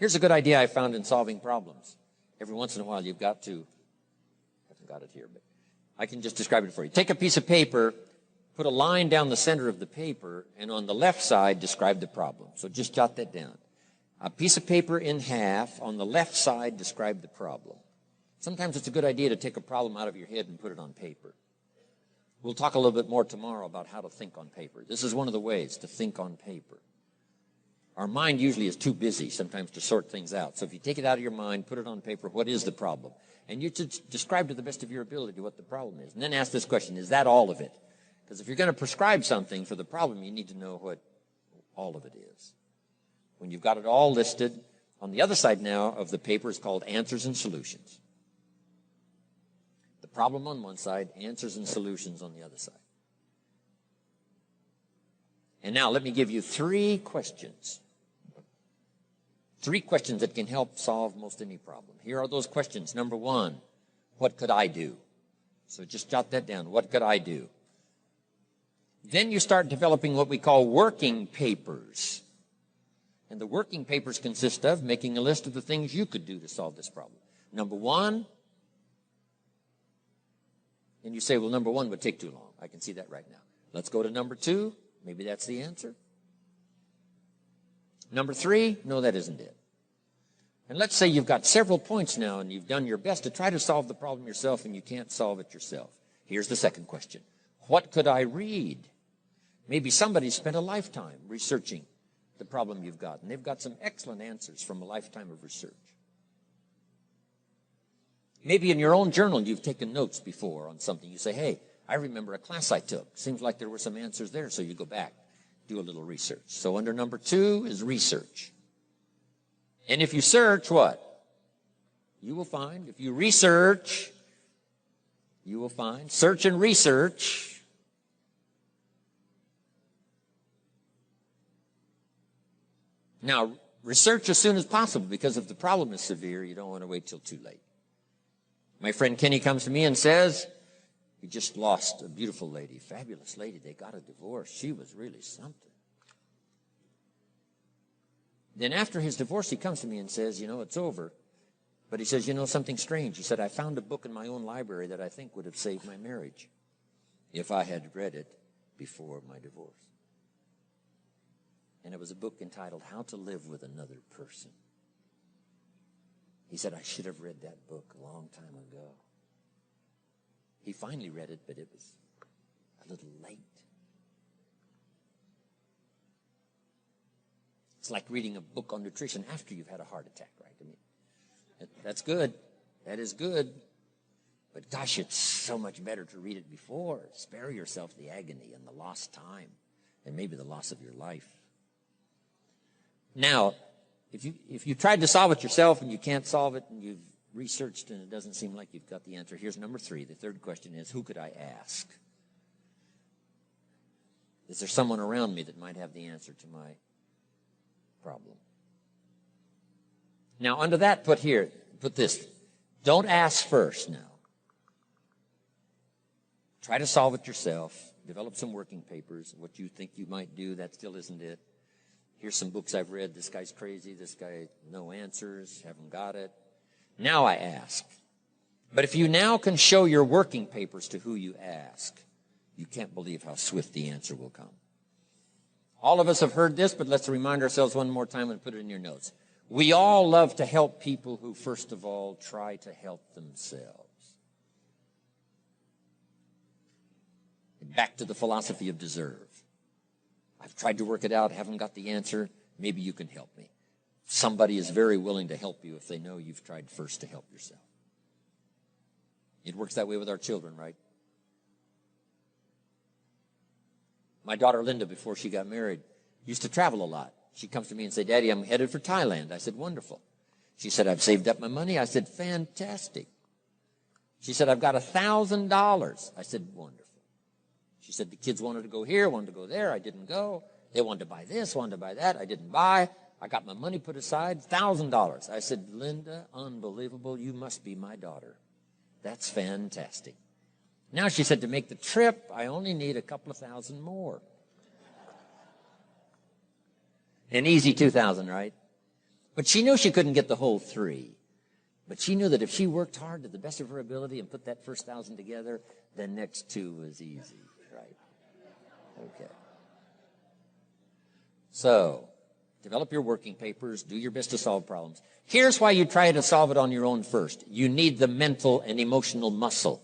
Here's a good idea I found in solving problems. Every once in a while, you've got to, I haven't got it here, but I can just describe it for you. Take a piece of paper, put a line down the center of the paper, and on the left side, describe the problem. So just jot that down. A piece of paper in half, on the left side, describe the problem. Sometimes it's a good idea to take a problem out of your head and put it on paper. We'll talk a little bit more tomorrow about how to think on paper. This is one of the ways to think on paper. Our mind usually is too busy sometimes to sort things out. So if you take it out of your mind, put it on paper, what is the problem? And you should describe to the best of your ability what the problem is. And then ask this question, is that all of it? Because if you're going to prescribe something for the problem, you need to know what all of it is. When you've got it all listed, on the other side now of the paper is called answers and solutions. The problem on one side, answers and solutions on the other side. And now let me give you 3 questions. 3 questions that can help solve most any problem. Here are those questions. Number 1, what could I do? So just jot that down. What could I do? Then you start developing what we call working papers. And the working papers consist of making a list of the things you could do to solve this problem. Number 1, and you say, well, number 1 would take too long. I can see that right now. Let's go to number 2. Maybe that's the answer. Number 3, no, that isn't it. And let's say you've got several points now and you've done your best to try to solve the problem yourself and you can't solve it yourself. Here's the second question. What could I read? Maybe somebody spent a lifetime researching the problem you've got, and they've got some excellent answers from a lifetime of research. Maybe in your own journal you've taken notes before on something. You say, hey, I remember a class I took. Seems like there were some answers there, so you go back, do a little research. So under number 2 is research. And if you search, what? You will find. If you research, you will find. Search and research. Now, research as soon as possible, because if the problem is severe, you don't want to wait till too late. My friend Kenny comes to me and says, he just lost a beautiful lady, fabulous lady. They got a divorce. She was really something. Then after his divorce, he comes to me and says, you know, it's over. But he says, you know, something strange. He said, I found a book in my own library that I think would have saved my marriage if I had read it before my divorce. And it was a book entitled How to Live with Another Person. He said, I should have read that book a long time ago. He finally read it, but it was a little late. It's like reading a book on nutrition after you've had a heart attack, right? I mean, that's good. That is good. But gosh, it's so much better to read it before. Spare yourself the agony and the lost time and maybe the loss of your life. Now, if you tried to solve it yourself and you can't solve it and you've researched and it doesn't seem like you've got the answer, here's number 3. The third question is, who could I ask? Is there someone around me that might have the answer to my problem? Now, under that, put this. Don't ask first now. Try to solve it yourself. Develop some working papers. What you think you might do, that still isn't it. Here's some books I've read. This guy's crazy. This guy, no answers, haven't got it. Now I ask. But if you now can show your working papers to who you ask, you can't believe how swift the answer will come. All of us have heard this, but let's remind ourselves one more time and put it in your notes. We all love to help people who, first of all, try to help themselves. And back to the philosophy of deserve. I've tried to work it out, haven't got the answer. Maybe you can help me. Somebody is very willing to help you if they know you've tried first to help yourself. It works that way with our children, right? My daughter Linda, before she got married, used to travel a lot. She comes to me and said, Daddy, I'm headed for Thailand. I said, wonderful. She said, I've saved up my money. I said, fantastic. She said, I've got $1,000. I said, wonderful. She said, the kids wanted to go here, wanted to go there. I didn't go. They wanted to buy this, wanted to buy that. I didn't buy. I got my money put aside, $1,000. I said, Linda, unbelievable. You must be my daughter. That's fantastic. Now she said, to make the trip, I only need a couple of thousand more. An easy 2,000, right? But she knew she couldn't get the whole 3. But she knew that if she worked hard to the best of her ability and put that first 1,000 together, the next 2 was easy, right? Okay. So, develop your working papers, do your best to solve problems. Here's why you try to solve it on your own first. You need the mental and emotional muscle.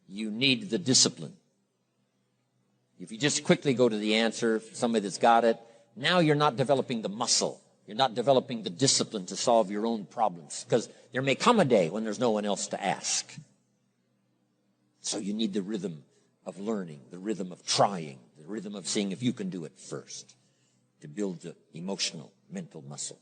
You need the discipline. If you just quickly go to the answer, somebody that's got it, now you're not developing the muscle. You're not developing the discipline to solve your own problems, because there may come a day when there's no one else to ask. So you need the rhythm of learning, the rhythm of trying, the rhythm of seeing if you can do it first, to build the emotional, mental muscle.